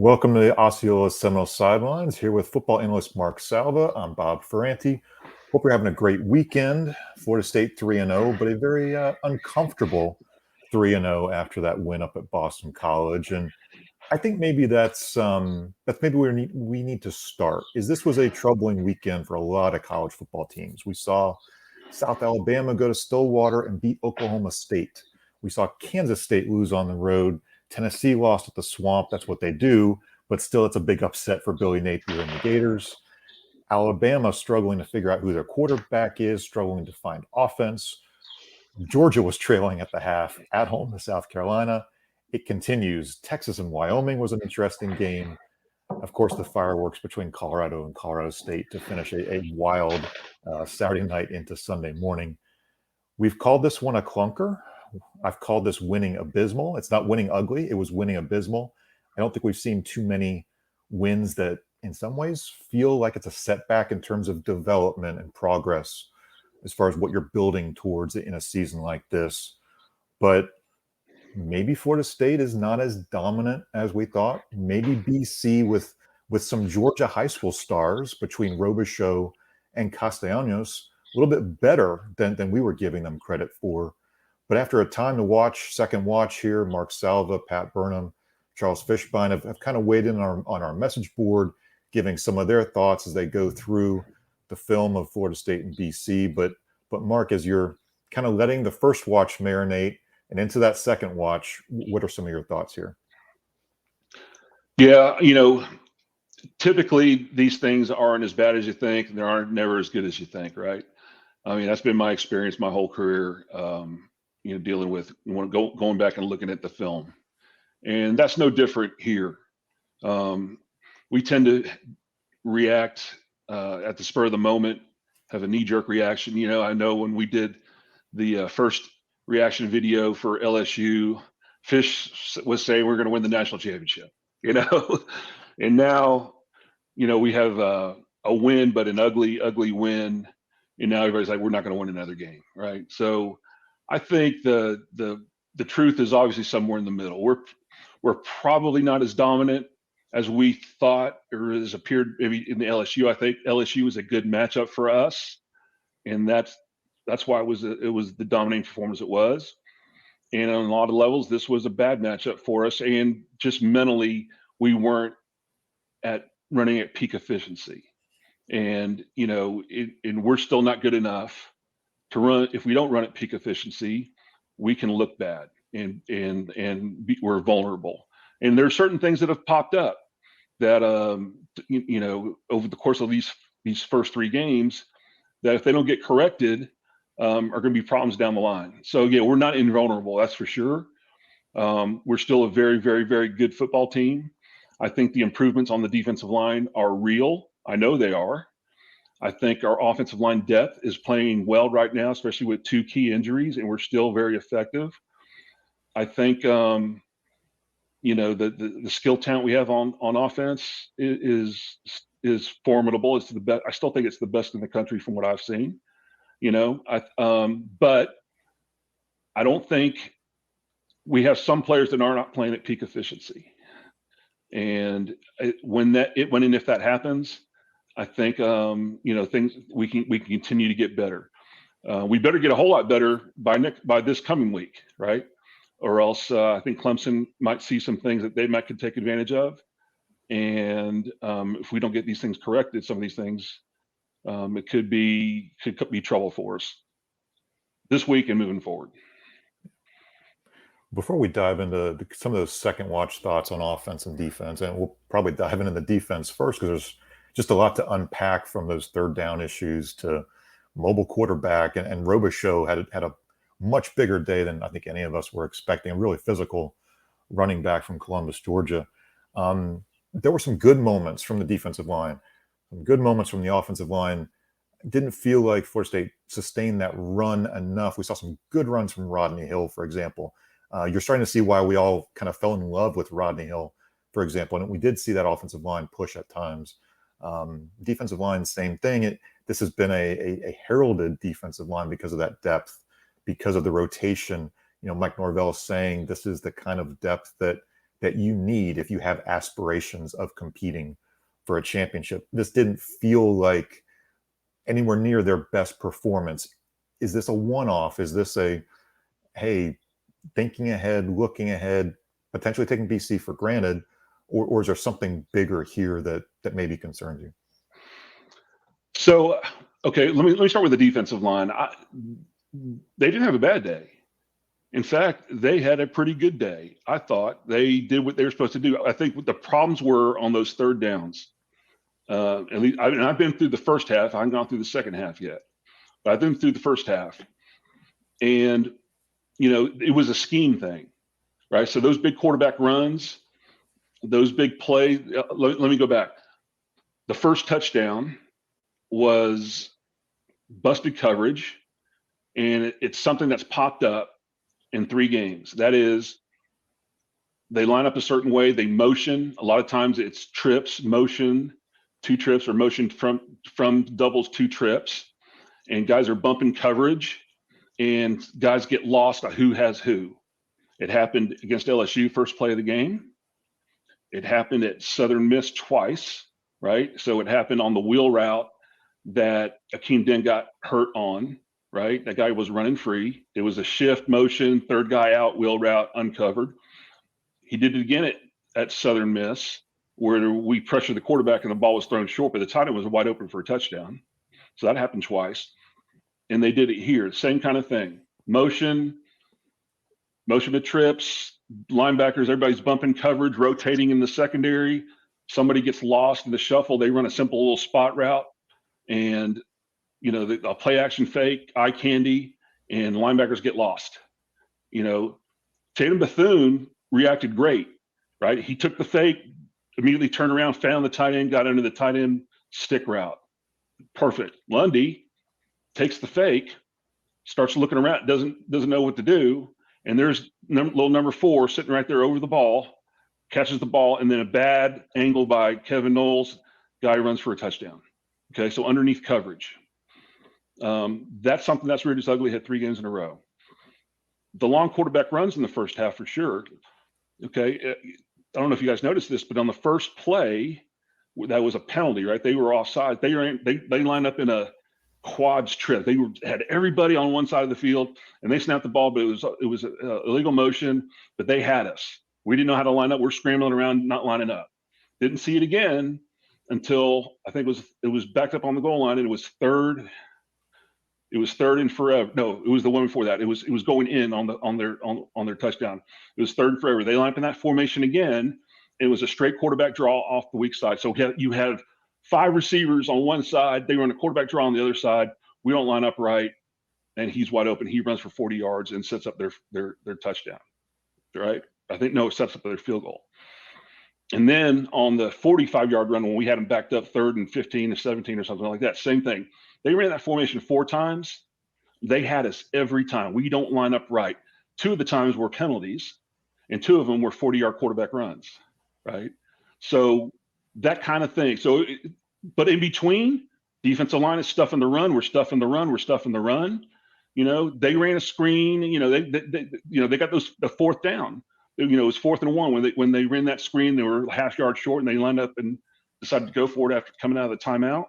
Welcome to the Osceola Seminole Sidelines, here with football analyst Mark Salva. I'm Bob Ferrante. Hope you're having a great weekend. Florida State 3-0, but a very uncomfortable 3-0 after that win up at Boston College. And I think maybe that's maybe where we need to start. This was a troubling weekend for a lot of college football teams. We saw South Alabama go to Stillwater and beat Oklahoma State. We saw Kansas State lose on the road. Tennessee lost at the Swamp. That's what they do. But still, it's a big upset for Billy Napier and the Gators. Alabama struggling to figure out who their quarterback is, struggling to find offense. Georgia was trailing at the half at home to South Carolina. It continues. Texas and Wyoming was an interesting game. Of course, the fireworks between Colorado and Colorado State to finish a wild Saturday night into Sunday morning. We've called this one a clunker. I've called this winning abysmal. It's not winning ugly. It was winning abysmal. I don't think we've seen too many wins that in some ways feel like it's a setback in terms of development and progress as far as what you're building towards in a season like this. But maybe Florida State is not as dominant as we thought. Maybe BC with some Georgia high school stars between Robichaux and Castellanos, a little bit better than we were giving them credit for. But after a time to watch, second watch here, Mark Salva, Pat Burnham, Charles Fishbein have kind of weighed in on our message board, giving some of their thoughts as they go through the film of Florida State and BC. But Mark, as you're kind of letting the first watch marinate and into that second watch, what are some of your thoughts here? Yeah, typically these things aren't as bad as you think. They aren't never as good as you think, right? I mean, that's been my experience my whole career. Dealing with going back and looking at the film, and that's no different here. We tend to react at the spur of the moment, have a knee-jerk reaction. I know when we did the first reaction video for LSU, Fish was saying we're going to win the national championship, and now, we have a win, but an ugly win, and now everybody's like, we're not going to win another game, right? So I think the truth is obviously somewhere in the middle. We're probably not as dominant as we thought or as appeared maybe in the LSU. I think LSU was a good matchup for us, and that's why it was the dominating performance it was. And on a lot of levels, this was a bad matchup for us, and just mentally, we weren't running at peak efficiency, and and we're still not good enough to run. If we don't run at peak efficiency, we can look bad and we're vulnerable. And there are certain things that have popped up that over the course of these first three games that if they don't get corrected are going to be problems down the line. So yeah, we're not invulnerable, that's for sure. We're still a very, very, very good football team. I think the improvements on the defensive line are real. I know they are. I think our offensive line depth is playing well right now, especially with two key injuries, and we're still very effective. I think, the skill talent we have on offense is formidable. It's the best. I still think it's the best in the country from what I've seen. But I don't think we have some players that are not playing at peak efficiency. And when and if that happens, I think things we can continue to get better. We better get a whole lot better by this coming week, right? Or else I think Clemson might see some things that they could take advantage of. And if we don't get these things corrected, some of these things, it could be trouble for us this week and moving forward. Before we dive into some of those second watch thoughts on offense and defense, and we'll probably dive into the defense first because there's just a lot to unpack from those third down issues to mobile quarterback. And Robichaux had a much bigger day than I think any of us were expecting. A really physical running back from Columbus, Georgia. There were some good moments from the defensive line, some good moments from the offensive line. It didn't feel like Florida State sustained that run enough. We saw some good runs from Rodney Hill, for example. You're starting to see why we all kind of fell in love with Rodney Hill, for example. And we did see that offensive line push at times. Defensive line, same thing. This has been a heralded defensive line because of that depth, because of the rotation. Mike Norvell saying this is the kind of depth that that you need if you have aspirations of competing for a championship. This didn't feel like anywhere near their best performance. Is this a one-off? Is this a, hey, thinking ahead, looking ahead, potentially taking BC for granted, or is there something bigger here that maybe concerns you? So, okay, let me start with the defensive line. They didn't have a bad day. In fact, they had a pretty good day. I thought they did what they were supposed to do. I think what the problems were on those third downs. At least, I've been through the first half. I haven't gone through the second half yet, but I've been through the first half, and it was a scheme thing, right? So those big quarterback runs, those big plays. Let me go back. The first touchdown was busted coverage, and it's something that's popped up in 3 games. That is, they line up a certain way, they motion. A lot of times it's trips, motion, 2 trips, or motion from doubles, 2 trips, and guys are bumping coverage, and guys get lost on who has who. It happened against LSU, first play of the game. It happened at Southern Miss twice, right? So it happened on the wheel route that Akeem Dent got hurt on, right? That guy was running free. It was a shift motion, third guy out, wheel route, uncovered. He did it again at Southern Miss, where we pressured the quarterback and the ball was thrown short, but the tight end was wide open for a touchdown. So that happened twice. And they did it here, same kind of thing. Motion to trips, linebackers, everybody's bumping coverage, rotating in the secondary. Somebody gets lost in the shuffle. They run a simple little spot route, and a play action fake, eye candy, and linebackers get lost. Tatum Bethune reacted great, right? He took the fake, immediately turned around, found the tight end, got under the tight end stick route. Perfect. Lundy takes the fake, starts looking around, doesn't know what to do, and there's little number 4 sitting right there over the ball, catches the ball, and then a bad angle by Kevin Knowles, guy runs for a touchdown. Okay, so underneath coverage. That's something that's Reader's Ugly had 3 games in a row. The long quarterback runs in the first half for sure. Okay, I don't know if you guys noticed this, but on the first play, that was a penalty, right? They were offside. They lined up in a quads trip. They had everybody on one side of the field, and they snapped the ball, but it was illegal motion. But they had us. We didn't know how to line up. We're scrambling around, not lining up. Didn't see it again until I think it was backed up on the goal line, and it was third. It was third and forever. No, it was the one before that. It was going in on their touchdown. It was third and forever. They lined up in that formation again. It was a straight quarterback draw off the weak side. So you had 5 receivers on one side. They run a quarterback draw on the other side. We don't line up right, and he's wide open. He runs for 40 yards and sets up their touchdown. Right? I think it sets up their field goal. And then on the 45-yard run, when we had them backed up 3rd and 15 or 17 or something like that, same thing. They ran that formation 4 times. They had us every time. We don't line up right. 2 of the times were penalties, and 2 of them were 40-yard quarterback runs, right? So that kind of thing. So, but in between, defensive line is stuffing the run. We're stuffing the run. We're stuffing the run. They ran a screen. They got the 4th down. It was 4th and 1 when they ran that screen. They were half yard short, and they lined up and decided to go for it after coming out of the timeout.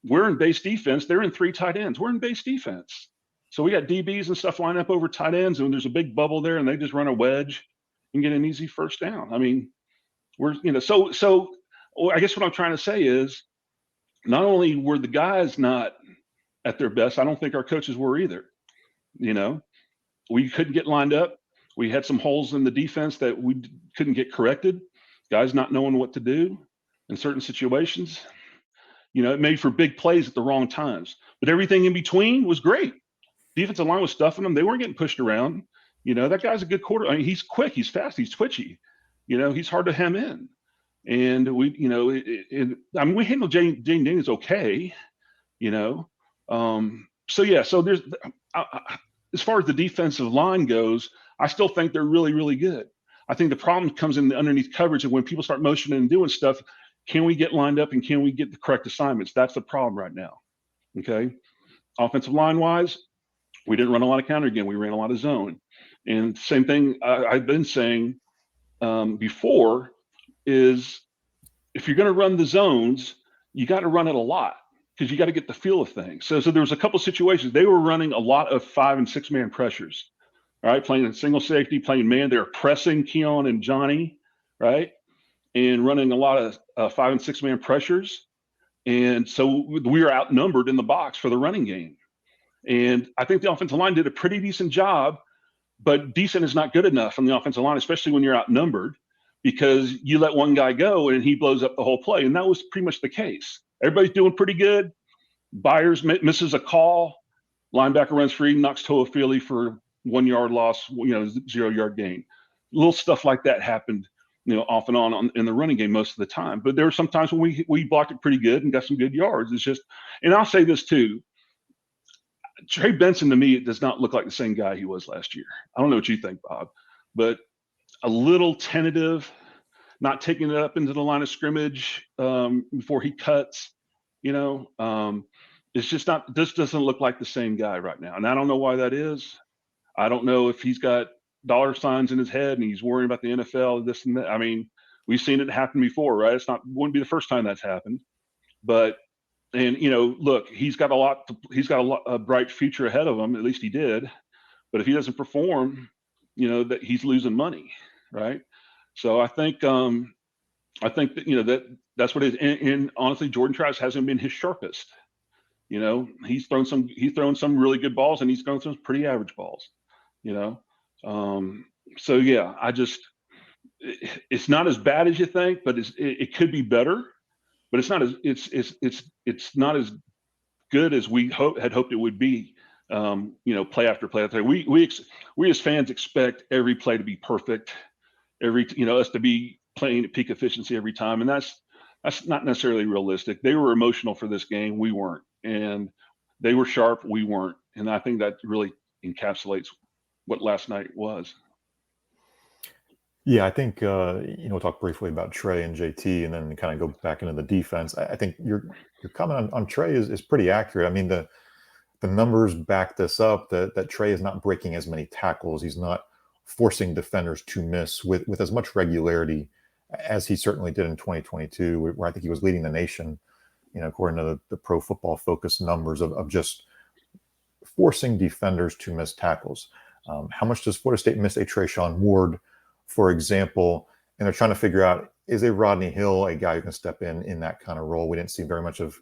We're in base defense. They're in 3 tight ends. We're in base defense. So we got DBs and stuff lined up over tight ends, and there's a big bubble there, and they just run a wedge and get an easy first down. I mean, so I guess what I'm trying to say is, not only were the guys not at their best, I don't think our coaches were either. We couldn't get lined up. We had some holes in the defense that we couldn't get corrected. Guys not knowing what to do in certain situations. It made for big plays at the wrong times. But everything in between was great. Defensive line was stuffing them. They weren't getting pushed around. That guy's a good quarterback. I mean, he's quick. He's fast. He's twitchy. He's hard to hem in. And we handled Jane Daniels okay. So there's as far as the defensive line goes, I still think they're really, really good. I think the problem comes in the underneath coverage, and when people start motioning and doing stuff, can we get lined up and can we get the correct assignments? That's the problem right now. Okay. Offensive line wise, we didn't run a lot of counter again. We ran a lot of zone. And same thing I've been saying, before is if you're going to run the zones, you got to run it a lot because you got to get the feel of things. So there was a couple of situations. They were running a lot of 5 and 6 man pressures, right? Playing in single safety, playing man. They're pressing Keon and Johnny, right? And running a lot of 5 and 6 man pressures. And so we were outnumbered in the box for the running game. And I think the offensive line did a pretty decent job, but decent is not good enough on the offensive line, especially when you're outnumbered, because you let one guy go and he blows up the whole play. And that was pretty much the case. Everybody's doing pretty good. Byers misses a call. Linebacker runs free, knocks Toafili for 1 yard loss, 0 yard gain. Little stuff like that happened, off and on in the running game most of the time. But there were some times when we blocked it pretty good and got some good yards. It's just, and I'll say this too, Trey Benson to me does not look like the same guy he was last year. I don't know what you think, Bob, but a little tentative, not taking it up into the line of scrimmage before he cuts. It's just not. This doesn't look like the same guy right now, and I don't know why that is. I don't know if he's got dollar signs in his head and he's worrying about the NFL, this and that. I mean, we've seen it happen before, right? Wouldn't be the first time that's happened, but. And look, he's got a bright future ahead of him. At least he did. But if he doesn't perform, that he's losing money, right? So I think that that's what it is. And honestly, Jordan Travis hasn't been his sharpest. He's thrown some really good balls, and he's thrown some pretty average balls. So yeah, it's not as bad as you think, but it could be better. But it's not as good as we had hoped it would be. Play after play after play. We as fans expect every play to be perfect, us to be playing at peak efficiency every time, and that's not necessarily realistic. They were emotional for this game, we weren't, and they were sharp, we weren't, and I think that really encapsulates what last night was. Yeah, I think we'll talk briefly about Trey and JT, and then kind of go back into the defense. I think your comment on Trey is pretty accurate. I mean, the numbers back this up that Trey is not breaking as many tackles. He's not forcing defenders to miss with as much regularity as he certainly did in 2022, where I think he was leading the nation, according to the Pro Football Focus numbers of just forcing defenders to miss tackles. How much does Florida State miss a Trayshawn Ward, for example? And they're trying to figure out, is a Rodney Hill a guy who can step in that kind of role? We didn't see very much of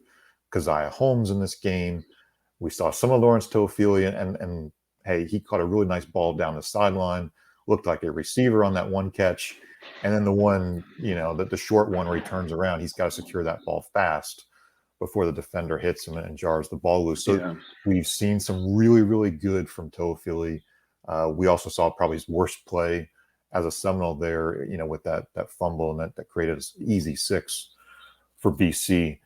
Keziah Holmes in this game. We saw some of Lawrence Toafili, and hey, he caught a really nice ball down the sideline, looked like a receiver on that one catch. And then the one, the short one where he turns around, he's got to secure that ball fast before the defender hits him and jars the ball loose. So We've seen some really, really good from Toafili. We also saw probably his worst play as a Seminole there, with that fumble, and that created an easy 6 for BC.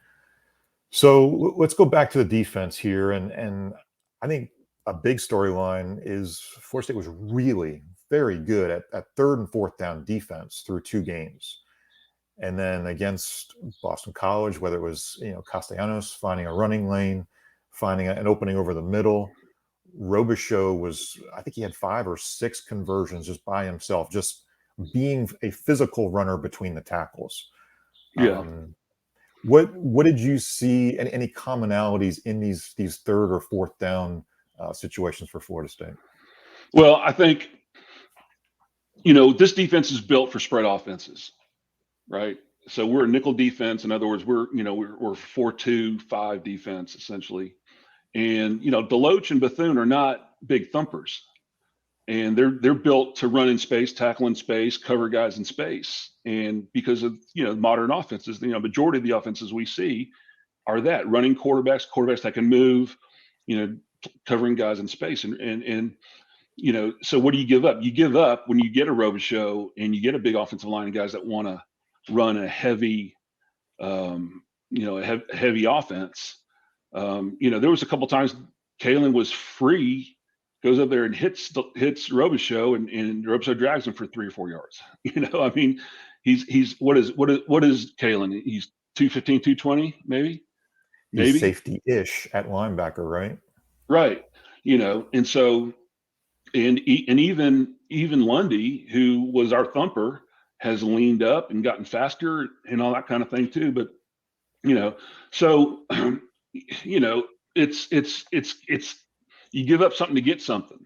So let's go back to the defense here. And I think a big storyline is Florida State was really very good at third and fourth down defense through 2 games. And then against Boston College, whether it was, Castellanos finding a running lane, finding an opening over the middle, Robichaux I think he had 5 or 6 conversions just by himself, just being a physical runner between the tackles. Yeah. What did you see? Any commonalities in these third or fourth down situations for Florida State? Well, I think, this defense is built for spread offenses, right? So we're a nickel defense. In other words, we're 4-2-5 defense essentially. And Deloach and Bethune are not big thumpers, and they're built to run in space, tackle in space, cover guys in space. And because of modern offenses, majority of the offenses we see are that running quarterbacks that can move, covering guys in space. And so what do you give up? You give up when you get a Robichaux and you get a big offensive line of guys that want to run a heavy, heavy offense. There was a couple times Kalen was free, goes up there and hits Robichaux, and Robichaux drags him for 3 or 4 yards. I mean, he's what is Kalen? He's 215, 220, maybe. He's safety-ish at linebacker, right? Right. And so, and even Lundy, who was our thumper, has leaned up and gotten faster and all that kind of thing too. But, so, it's you give up something to get something.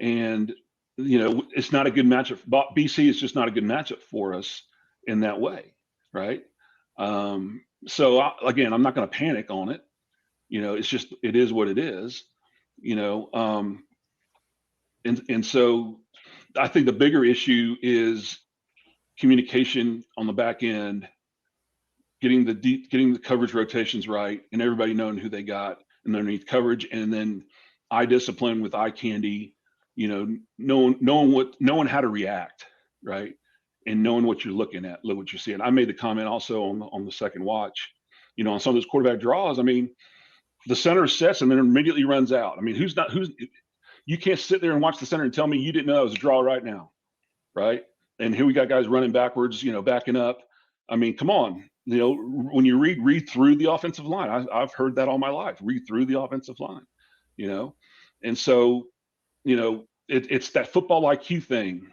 And, it's not a good matchup. BC is just not a good matchup for us in that way. Right. Again, I'm not going to panic on it. It is what it is, and so I think the bigger issue is communication on the back end, getting the coverage rotations right, and everybody knowing who they got and underneath coverage, and then eye discipline with eye candy, knowing how to react, right, and knowing what you're looking at, look what you're seeing. I made the comment also on the second watch, on some of those quarterback draws. I mean, the center sets and then immediately runs out. I mean, you can't sit there and watch the center and tell me you didn't know that was a draw right now, right? And here we got guys running backwards, backing up. I mean, come on, when you read through the offensive line, I've heard that all my life. Read through the offensive line, and so, it's that football IQ thing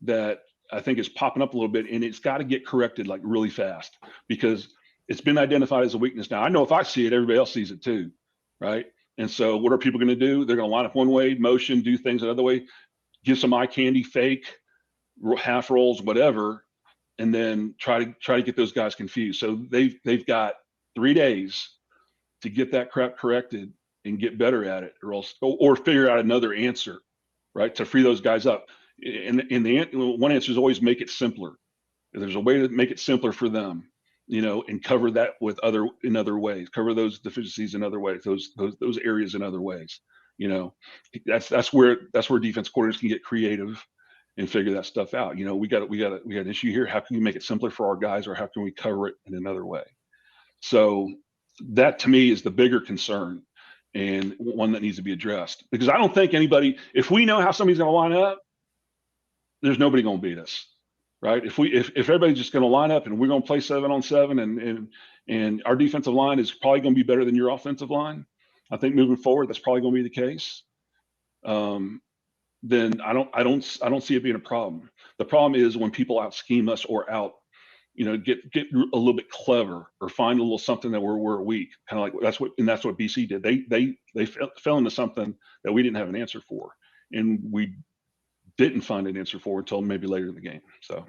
that I think is popping up a little bit, and it's got to get corrected like really fast because it's been identified as a weakness. Now I know if I see it, everybody else sees it too, right? And so what are people going to do? They're going to line up one way, motion, do things another way, give some eye candy, fake, half rolls, whatever, and then try to get those guys confused. So they've got 3 days to get that crap corrected and get better at it, or figure out another answer, right, to free those guys up. And one answer is always make it simpler. If there's a way to make it simpler for them, and cover that in other ways, cover those deficiencies in other ways, those areas in other ways. That's where defense coordinators can get creative and figure that stuff out. We got an issue here. How can we make it simpler for our guys, or how can we cover it in another way? So that to me is the bigger concern, and one that needs to be addressed, because I don't think anybody, if we know how somebody's going to line up, there's nobody going to beat us. Right? If everybody's just going to line up and we're going to play 7-on-7, and our defensive line is probably going to be better than your offensive line, I think moving forward that's probably going to be the case. Then I don't see it being a problem. The problem is when people out scheme us or out, get a little bit clever or find a little something that we're weak. Kind of like that's what BC did. They fell into something that we didn't have an answer for, and we didn't find an answer for until maybe later in the game. So,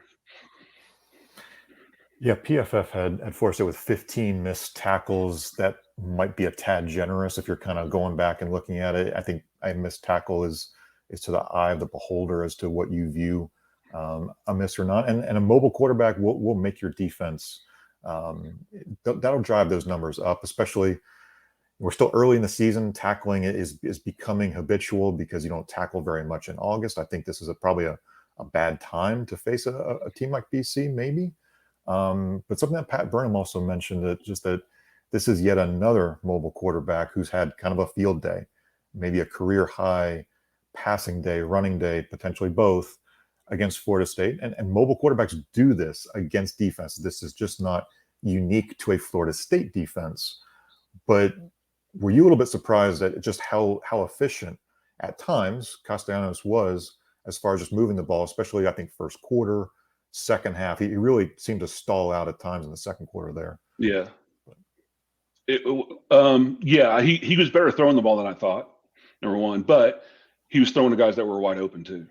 yeah, PFF had forced it with 15 missed tackles. That might be a tad generous if you're kind of going back and looking at it. I think a missed tackle is to the eye of the beholder as to what you view a miss or not. And a mobile quarterback will make your defense. That'll drive those numbers up, especially. We're still early in the season. Tackling is becoming habitual because you don't tackle very much in August. I think this is probably a bad time to face a team like BC, maybe. But something that Pat Burnham also mentioned, that this is yet another mobile quarterback who's had kind of a field day, maybe a career high passing day, running day, potentially both, against Florida State. And mobile quarterbacks do this against defense. This is just not unique to a Florida State defense. But were you a little bit surprised at just how efficient at times Castellanos was as far as just moving the ball, especially I think first quarter, second half? He really seemed to stall out at times in the second quarter there. Yeah. He was better throwing the ball than I thought, number one, but he was throwing to guys that were wide open too.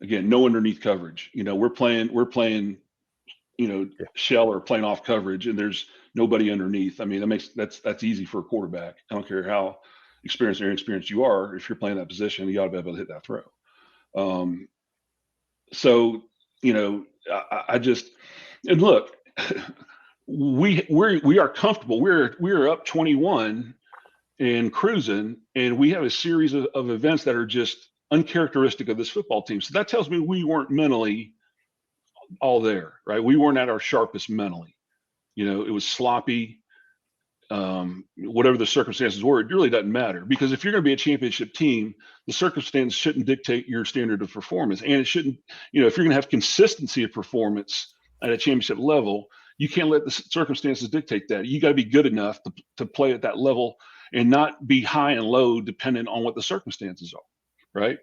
Again, no underneath coverage. We're playing, shell or playing off coverage, and there's nobody underneath. I mean, that's easy for a quarterback. I don't care how experienced or inexperienced you are. If you're playing that position, you ought to be able to hit that throw. And look, we are comfortable. We're up 21 and cruising, and we have a series of events that are just uncharacteristic of this football team. So that tells me we weren't mentally all there, right? We weren't at our sharpest mentally. It was sloppy. Whatever the circumstances were, it really doesn't matter, because if you're going to be a championship team, the circumstance shouldn't dictate your standard of performance, and it shouldn't. If you're going to have consistency of performance at a championship level, you can't let the circumstances dictate that. You got to be good enough to play at that level and not be high and low dependent on what the circumstances are, right?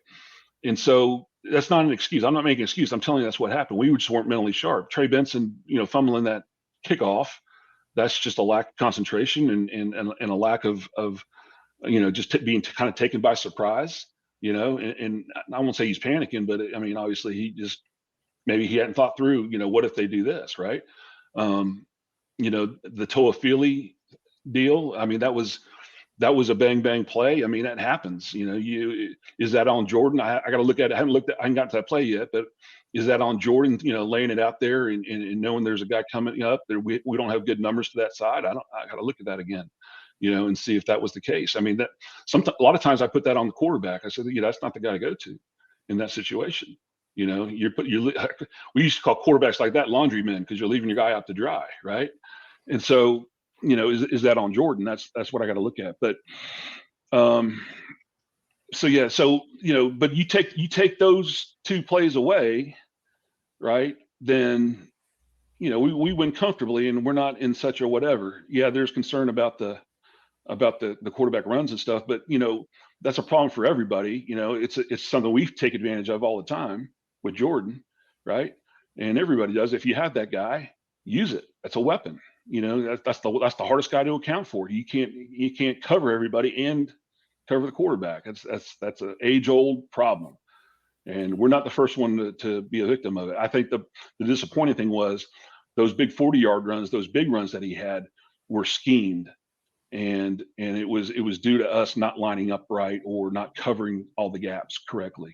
And so, that's not an excuse. I'm not making an excuse. I'm telling you that's what happened. We just weren't mentally sharp. Trey Benson, fumbling that kickoff, that's just a lack of concentration and a lack of just being kind of taken by surprise. And I won't say he's panicking, but I mean, obviously maybe he hadn't thought through, what if they do this, right? The Toafili deal. I mean, that was a bang bang play. I mean, that happens. Is that on Jordan? I got to look at it. I haven't got to that play yet, but is that on Jordan? Laying it out there and knowing there's a guy coming up that we don't have good numbers to that side. I got to look at that again, and see if that was the case. I mean, a lot of times I put that on the quarterback. I said, that's not the guy to go to in that situation. We used to call quarterbacks like that laundry men because you're leaving your guy out to dry, right? And so, is that on Jordan? That's what I got to look at. But, but you take those two plays away, right? Then, we win comfortably, and we're not in such a whatever. Yeah, there's concern about the quarterback runs and stuff, but that's a problem for everybody. It's something we take advantage of all the time with Jordan, right? And everybody does. If you have that guy, use it. That's a weapon. That's the hardest guy to account for. You can't cover everybody and cover the quarterback. That's an age-old problem, and we're not the first one to be a victim of it. I think the disappointing thing was those big 40-yard runs, those big runs that he had were schemed, and it was due to us not lining up right or not covering all the gaps correctly.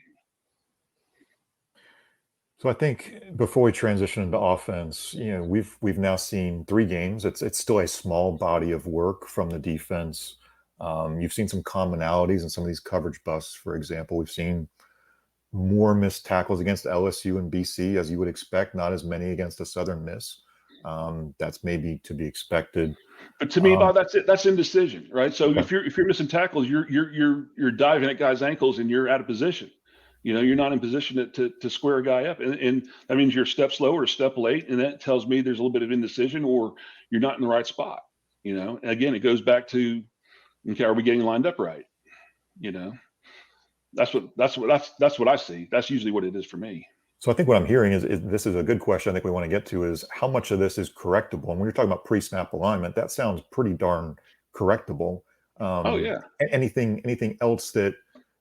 So I think before we transition into offense, we've now seen 3 games. It's still a small body of work from the defense. You've seen some commonalities in some of these coverage busts. For example, we've seen more missed tackles against LSU and BC, as you would expect, not as many against a Southern Miss. That's maybe to be expected. But to me, Bob, that's it. That's indecision, right? So okay. if you're missing tackles, you're diving at guys' ankles and you're out of position. You're not in position to square a guy up, and that means you're a step slow or a step late, and that tells me there's a little bit of indecision or you're not in the right spot. And again, it goes back to, okay, are we getting lined up right? That's what I see. That's usually what it is for me. So I think what I'm hearing is this is a good question I think we want to get to is how much of this is correctable? And when you're talking about pre-snap alignment, that sounds pretty darn correctable. Oh yeah. Anything else that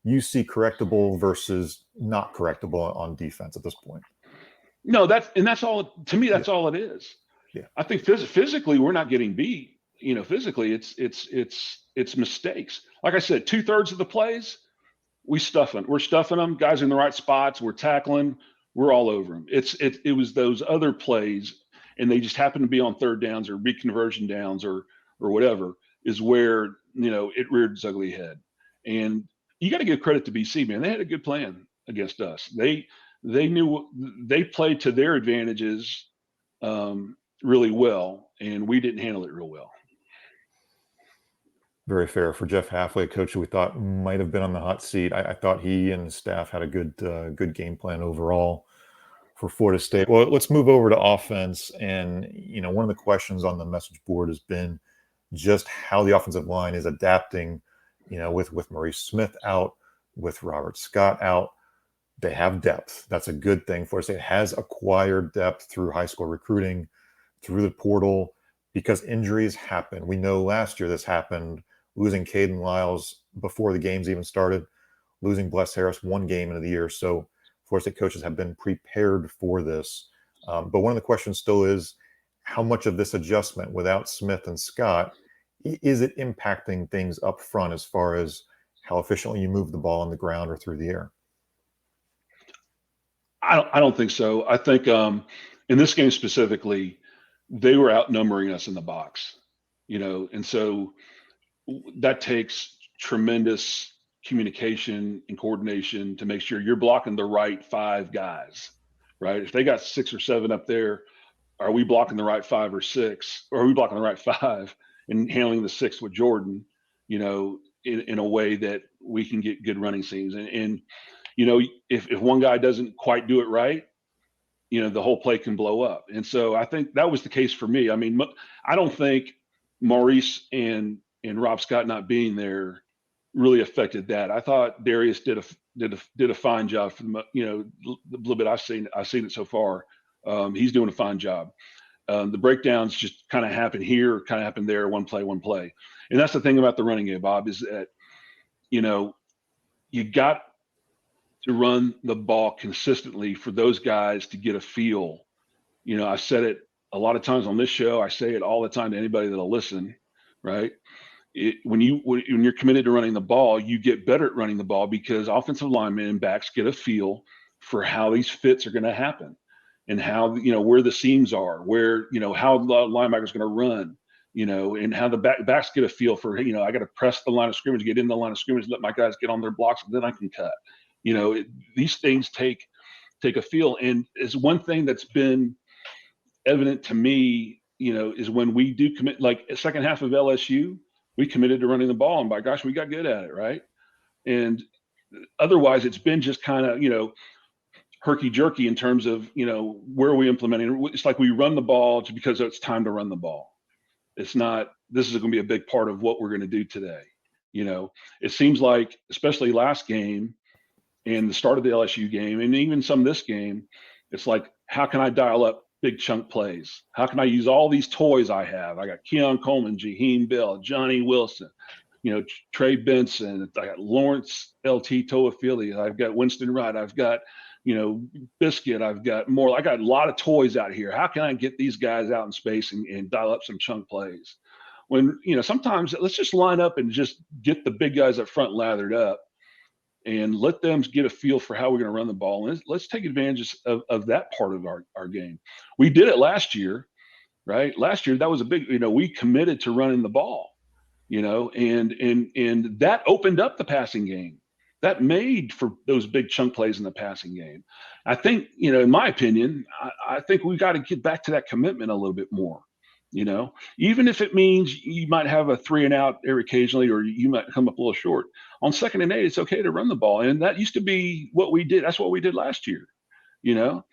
you see correctable versus not correctable on defense at this point? No, that's all. To me, that's all it is. Yeah. I think physically we're not getting beat. Physically it's mistakes. Like I said, 2/3 of the plays we're stuffing them. Guys in the right spots. We're tackling. We're all over them. It was those other plays, and they just happen to be on third downs or reconversion downs or whatever is where it reared its ugly head. And you got to give credit to BC, man. They had a good plan against us. They knew they played to their advantages really well, and we didn't handle it real well. Very fair. For Jeff Halfley, a coach who we thought might have been on the hot seat, I thought he and the staff had a good game plan overall for Florida State. Well, let's move over to offense. And, one of the questions on the message board has been just how the offensive line is adapting, with Maurice Smith out, with Robert Scott out. They have depth. That's a good thing. Florida State has acquired depth through high school recruiting, through the portal, because injuries happen. We know last year this happened, losing Caden Lyles before the games even started, losing Bless Harris one game into the year. So Florida State coaches have been prepared for this. But one of the questions still is, how much of this adjustment without Smith and Scott, is it impacting things up front as far as how efficiently you move the ball on the ground or through the air? I don't think so. I think in this game specifically, they were outnumbering us in the box, and so that takes tremendous communication and coordination to make sure you're blocking the right 5 guys, right? If they got 6 or 7 up there, are we blocking the right 5 or 6, or are we blocking the right 5 and handling the 6th with Jordan, in a way that we can get good running scenes? And if one guy doesn't quite do it right, the whole play can blow up. And so I think that was the case for me. I mean, I don't think Maurice and Rob Scott not being there really affected that. I thought Darius did a fine job for the little bit I've seen it so far. He's doing a fine job. The breakdowns just kind of happen here, kind of happen there, one play. And that's the thing about the running game, Bob, is that, you got to run the ball consistently for those guys to get a feel. I said it a lot of times on this show. I say it all the time to anybody that'll listen, right? When you're committed to running the ball, you get better at running the ball because offensive linemen and backs get a feel for how these fits are going to happen and how, where the seams are, where, how the linebacker's going to run, and how the backs get a feel for, I got to press the line of scrimmage, get in the line of scrimmage, let my guys get on their blocks, and then I can cut. These things take a feel. And it's one thing that's been evident to me, is when we do commit, like second half of LSU, we committed to running the ball, and by gosh, we got good at it, right? And otherwise, it's been just kind of, herky jerky in terms of, where are we implementing? It's like we run the ball just because it's time to run the ball. It's not, this is going to be a big part of what we're going to do today. It seems like, especially last game and the start of the LSU game, and even some of this game, it's like, how can I dial up big chunk plays? How can I use all these toys I have? I got Keon Coleman, Jaheim Bell, Johnny Wilson, Trey Benson. I got Lawrence LT Toafili. I've got Winston Wright. I've got, Biscuit. I've got more. I got a lot of toys out here. How can I get these guys out in space and dial up some chunk plays? When, sometimes let's just line up and just get the big guys up front lathered up and let them get a feel for how we're going to run the ball. And let's take advantage of that part of our game. We did it last year, right? Last year, that was a big, we committed to running the ball, and that opened up the passing game. That made for those big chunk plays in the passing game. I think, in my opinion, I think we got to get back to that commitment a little bit more. Even if it means you might have a 3 and out every occasionally, or you might come up a little short on 2nd and 8, it's okay to run the ball. And that used to be what we did. That's what we did last year, and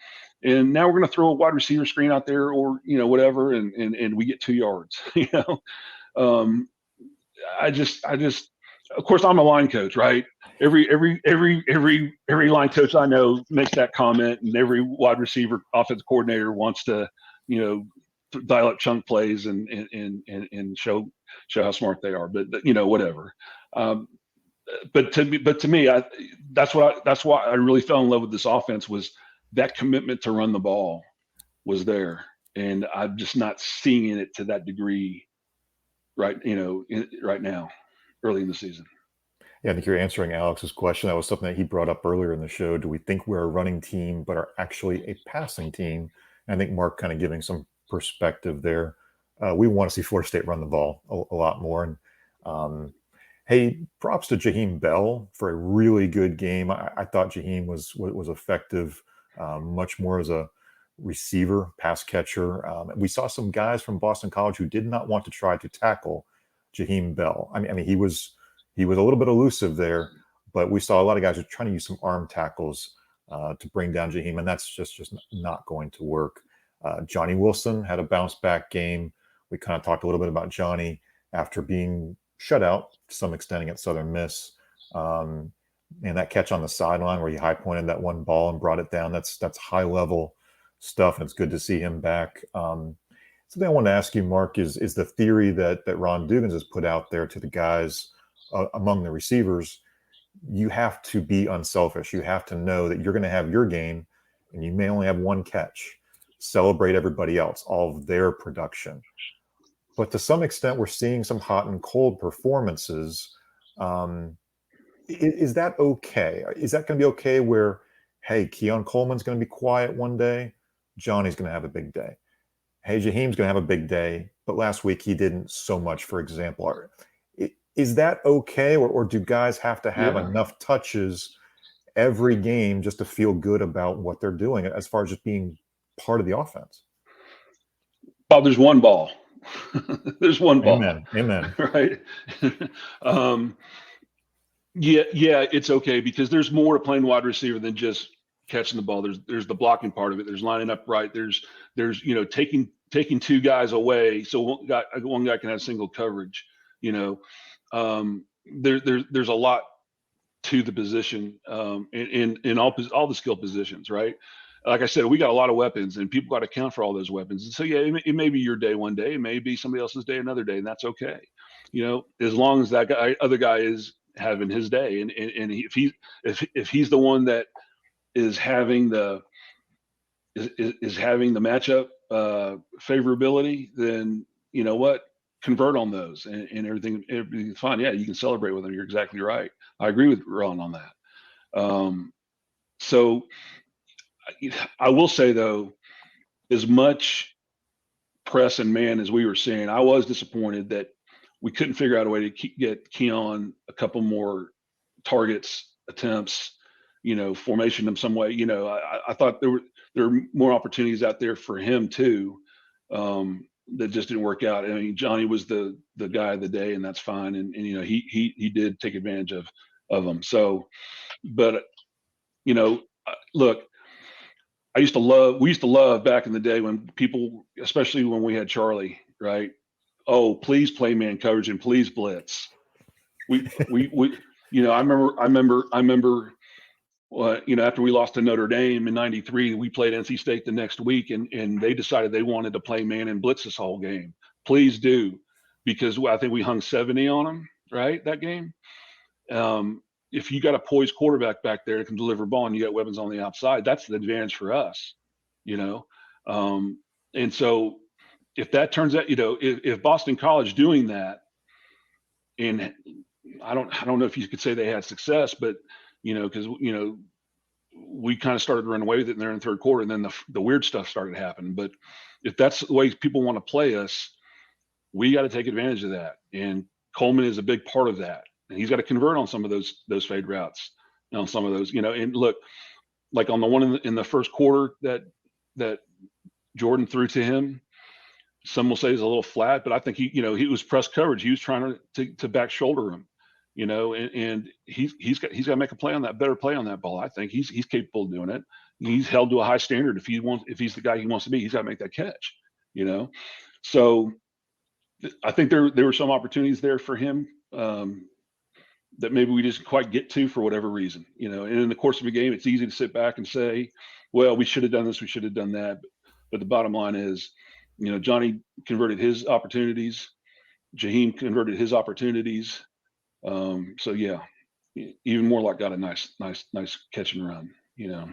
now we're going to throw a wide receiver screen out there or, whatever. And we get 2 yards, I just, of course I'm a line coach, right? Every line coach I know makes that comment, and every wide receiver offensive coordinator wants to, dial up chunk plays and show how smart they are, but whatever. But to me, that's why I really fell in love with this offense, was that commitment to run the ball was there, and I'm just not seeing it to that degree right now, early in the season. Yeah, I think you're answering Alex's question. That was something that he brought up earlier in the show. Do we think we're a running team but are actually a passing team? And I think Mark kind of giving some perspective there. We want to see Florida State run the ball a lot more. And hey, props to Jaheim Bell for a really good game. I thought Jaheim was effective, much more as a receiver, pass catcher. We saw some guys from Boston College who did not want to try to tackle Jaheim Bell. I mean, he was a little bit elusive there, but we saw a lot of guys who are trying to use some arm tackles to bring down Jaheim, and that's just not going to work. Johnny Wilson had a bounce back game. We kind of talked a little bit about Johnny after being shut out to some extent against Southern Miss. And that catch on the sideline where he high pointed that one ball and brought it down, that's high level stuff, and it's good to see him back. Something I want to ask you, Mark, is the theory that Ron Dugans has put out there to the guys among the receivers. You have to be unselfish. You have to know that you're going to have your game and you may only have one catch. Celebrate everybody else, all of their production. But to some extent, we're seeing some hot and cold performances. Is that okay? Is that going to be okay where, hey, Keon Coleman's going to be quiet one day, Johnny's going to have a big day. Hey, Jaheim's going to have a big day, but last week he didn't so much, for example. Is that okay, or do guys have to have enough touches every game just to feel good about what they're doing as far as just being part of the offense? Well, there's one ball. There's one ball. Amen. Right. Yeah, it's okay because there's more to playing wide receiver than just catching the ball. There's the blocking part of it. There's lining up right. There's taking 2 guys away so one guy can have single coverage. there's a lot to the position, in all the skill positions, right? Like I said, we got a lot of weapons, and people got to account for all those weapons. And so, yeah, it may be your day one day, it may be somebody else's day another day, and that's okay. As long as that other guy is having his day, and if he's the one that is having the matchup favorability, then you know what, convert on those, and everything's fine. Yeah, you can celebrate with them. You're exactly right. I agree with Ron on that. So I will say, though, as much press and man as we were seeing, I was disappointed that we couldn't figure out a way to get Keon a couple more targets, attempts, formation in some way. I thought there were more opportunities out there for him too, that just didn't work out. I mean, Johnny was the guy of the day, and that's fine. And he did take advantage of them. So, but look, we used to love back in the day when people, especially when we had Charlie, right? Oh, please play man coverage and please blitz. I remember, after we lost to Notre Dame in '93, we played NC State the next week, and they decided they wanted to play man and blitz this whole game. Please do, because I think we hung 70 on them, right, that game. If you got a poised quarterback back there that can deliver ball and you got weapons on the outside, that's the advantage for us, and so if that turns out, if Boston College doing that, and I don't know if you could say they had success, but because we kind of started to run away with it in there in the third quarter, and then the weird stuff started happening. But if that's the way people want to play us, we got to take advantage of that. And Coleman is a big part of that, and he's got to convert on some of those fade routes, on some of those. And look, like on the one in the first quarter that Jordan threw to him, some will say he's a little flat, but I think he was press coverage. He was trying to back shoulder him, and he's got to make a better play on that ball. I think he's capable of doing it. He's held to a high standard. If he's the guy he wants to be, he's got to make that catch, So I think there were some opportunities there for him, that maybe we just quite get to for whatever reason, and in the course of a game, it's easy to sit back and say, well, we should have done this, we should have done that. But the bottom line is, Johnny converted his opportunities. Jaheim converted his opportunities. So yeah, even Morlock got a nice catch and run. Yeah.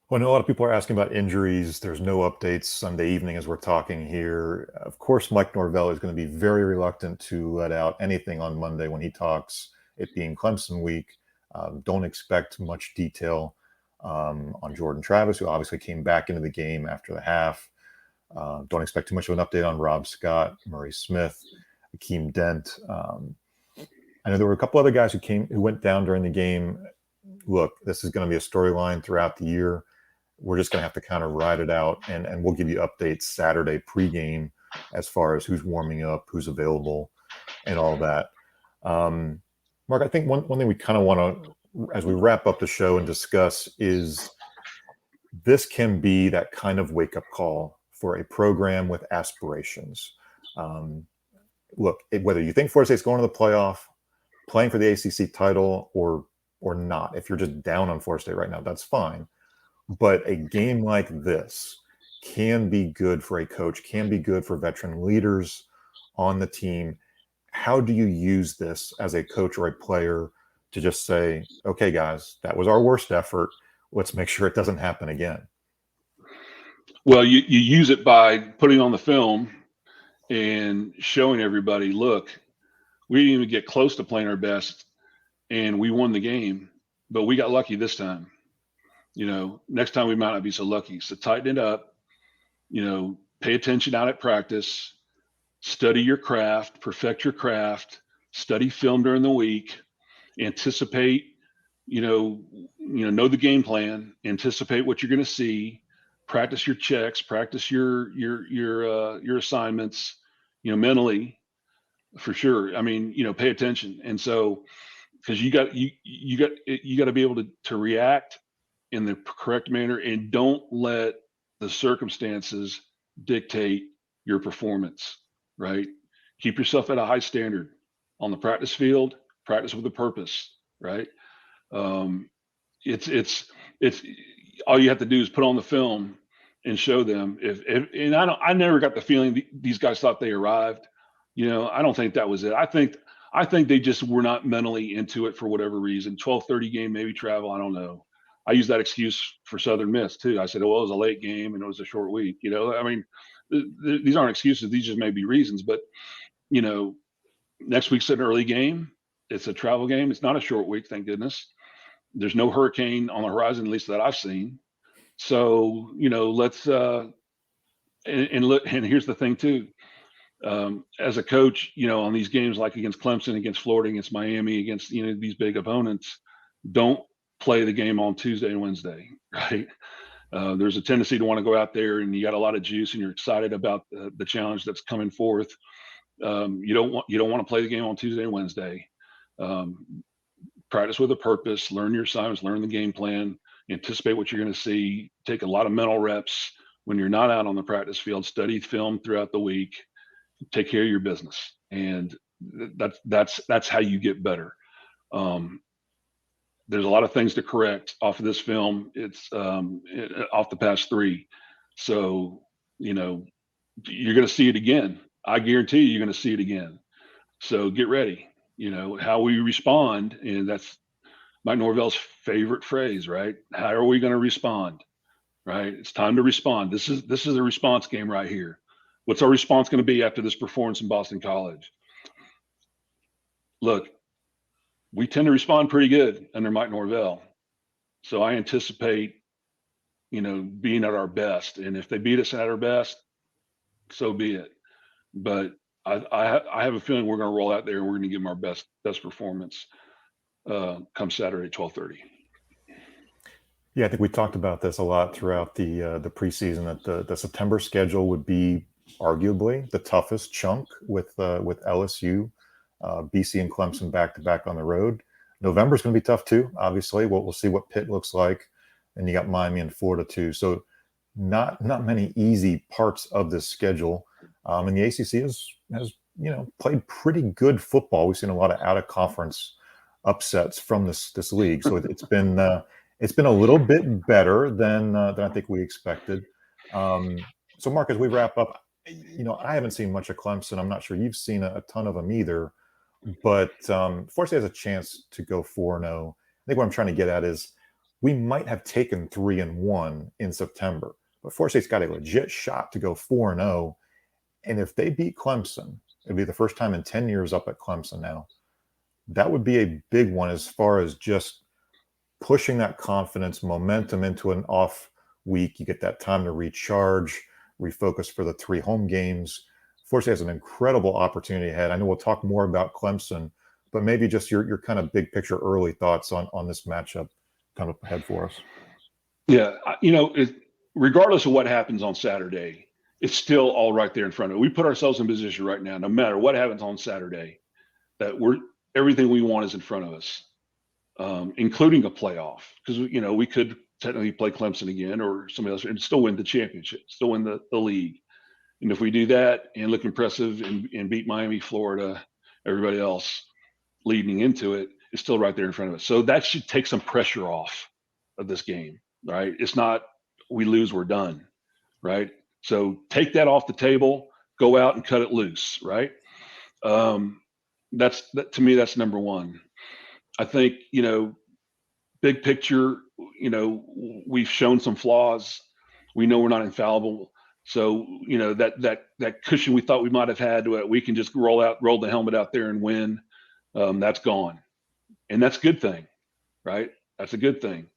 Well, I know a lot of people are asking about injuries. There's no updates Sunday evening as we're talking here. Of course, Mike Norvell is going to be very reluctant to let out anything on Monday when he talks, it being Clemson week. Don't expect much detail on Jordan Travis, who obviously came back into the game after the half. Don't expect too much of an update on Rob Scott, Murray Smith, Akeem Dent. I know there were a couple other guys who went down during the game. Look, this is going to be a storyline throughout the year. We're just going to have to kind of ride it out, and we'll give you updates Saturday pregame as far as who's warming up, who's available, and all that. Mark, I think one thing we kind of want to, as we wrap up the show and discuss, is this can be that kind of wake-up call for a program with aspirations. Look, whether you think Florida State's going to the playoff, playing for the ACC title, or not, if you're just down on Florida State right now, that's fine. But a game like this can be good for a coach, can be good for veteran leaders on the team. How do you use this as a coach or a player to just say, okay, guys, that was our worst effort. Let's make sure it doesn't happen again? Well, you use it by putting on the film and showing everybody, look, we didn't even get close to playing our best, and we won the game, but we got lucky this time. Next time we might not be so lucky. So tighten it up, pay attention out at practice, study your craft, perfect your craft, study film during the week, anticipate, know the game plan, anticipate what you're going to see, practice your checks, practice your assignments, mentally, for sure. I mean, pay attention. And so, because you got to be able to react in the correct manner, and don't let the circumstances dictate your performance, right? Keep yourself at a high standard on the practice field. Practice with a purpose, right? It's all you have to do is put on the film and show them. And I never got the feeling these guys thought they arrived. I don't think that was it. I think they just were not mentally into it for whatever reason. 12:30 game, maybe travel. I don't know. I use that excuse for Southern Miss too. I said, well, it was a late game and it was a short week. I mean, these aren't excuses. These just may be reasons. But next week's an early game. It's a travel game. It's not a short week, thank goodness. There's no hurricane on the horizon, at least that I've seen. So, let's and here's the thing too. As a coach, on these games like against Clemson, against Florida, against Miami, against these big opponents, don't play the game on Tuesday and Wednesday, right? There's a tendency to want to go out there and you got a lot of juice and you're excited about the challenge that's coming forth. You don't want to play the game on Tuesday and Wednesday. Practice with a purpose, learn your assignments, learn the game plan, anticipate what you're going to see, take a lot of mental reps when you're not out on the practice field, study film throughout the week, take care of your business. And that's how you get better. There's a lot of things to correct off of this film. It's off the past three. So, you're going to see it again. I guarantee you're going to see it again. So get ready. How we respond, and that's Mike Norvell's favorite phrase, right? How are we going to respond? Right? It's time to respond. This is a response game right here. What's our response going to be after this performance in Boston College? Look, we tend to respond pretty good under Mike Norvell. So I anticipate, being at our best. And if they beat us at our best, so be it. But I have a feeling we're going to roll out there and we're going to give them our best performance come Saturday, 12:30. Yeah, I think we talked about this a lot throughout the preseason, that the September schedule would be arguably the toughest chunk with LSU, BC, and Clemson back to back on the road. November is going to be tough too. Obviously, we'll see what Pitt looks like, and you got Miami and Florida too. So not many easy parts of this schedule. And the ACC has played pretty good football. We've seen a lot of out of conference upsets from this league. So it's been a little bit better than I think we expected. So Mark, as we wrap up, I haven't seen much of Clemson. I'm not sure you've seen a ton of them either. But Florida State has a chance to go 4-0. I think what I'm trying to get at is we might have taken 3-1 in September, but Florida State's got a legit shot to go 4-0. And if they beat Clemson, it'd be the first time in 10 years up at Clemson now. That would be a big one as far as just pushing that confidence, momentum into an off week. You get that time to recharge, refocus for the 3 home games. Florida State has an incredible opportunity ahead. I know we'll talk more about Clemson, but maybe just your kind of big picture early thoughts on this matchup kind of ahead for us. Yeah, regardless of what happens on Saturday, it's still all right there in front of it. We put ourselves in position right now, no matter what happens on Saturday, that everything we want is in front of us, including a playoff. Because we could technically play Clemson again or somebody else and still win the championship, still win the league. And if we do that and look impressive and beat Miami, Florida, everybody else leading into it, it's still right there in front of us. So that should take some pressure off of this game, right? It's not we lose, we're done, right? So take that off the table, go out and cut it loose, right? That to me, that's number one. I think, big picture, we've shown some flaws. We know we're not infallible. So, that cushion we thought we might have had, we can just roll the helmet out there and win. That's gone. And that's a good thing, right? That's a good thing.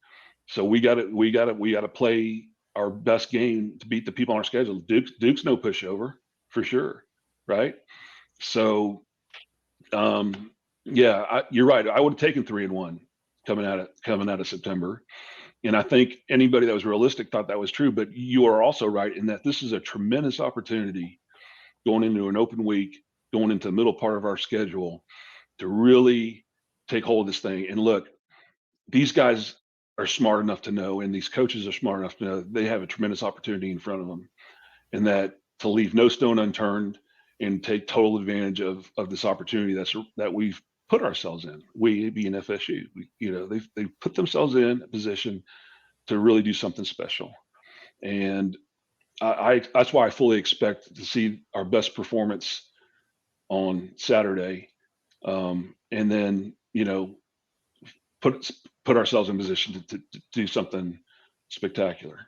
So we got to play our best game to beat the people on our schedule. Duke's no pushover for sure. Right. So, you're right. I would have taken 3-1 coming out of September. And I think anybody that was realistic thought that was true, but you are also right in that this is a tremendous opportunity going into an open week, going into the middle part of our schedule to really take hold of this thing. And look, these guys are smart enough to know, and these coaches are smart enough to know they have a tremendous opportunity in front of them, and that to leave no stone unturned and take total advantage of this opportunity that we've put ourselves in. We being FSU, they've put themselves in a position to really do something special, and that's why I fully expect to see our best performance on Saturday, and then put ourselves in position to do something spectacular.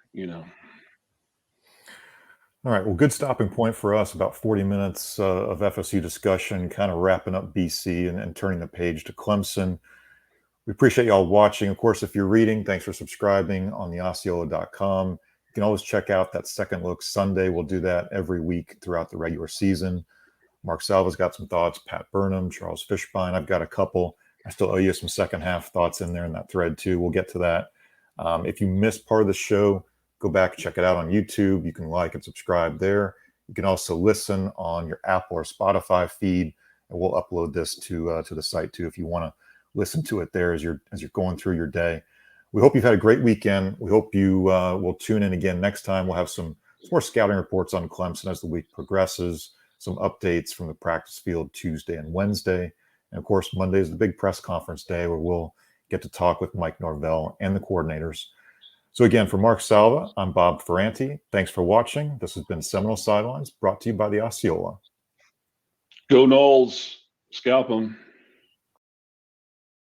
All right. Well, good stopping point for us. About 40 minutes of FSU discussion, kind of wrapping up BC and turning the page to Clemson. We appreciate y'all watching. Of course, if you're reading, thanks for subscribing on the Osceola.com. You can always check out that Second Look Sunday. We'll do that every week throughout the regular season. Mark Salva's got some thoughts, Pat Burnham, Charles Fishbein. I've got a couple. I still owe you some second half thoughts in there in that thread too. We'll get to that. If you missed part of the show, go back and check it out on YouTube. You can like and subscribe there. You can also listen on your Apple or Spotify feed, and we'll upload this to the site too if you want to listen to it there as you're going through your day. We hope you've had a great weekend. We hope you will tune in again next time. We'll have some more scouting reports on Clemson as the week progresses, some updates from the practice field Tuesday and Wednesday. And of course, Monday is the big press conference day where we'll get to talk with Mike Norvell and the coordinators. So again, for Mark Salva, I'm Bob Ferrante. Thanks for watching. This has been Seminole Sidelines, brought to you by the Osceola. Go Noles, scalp them.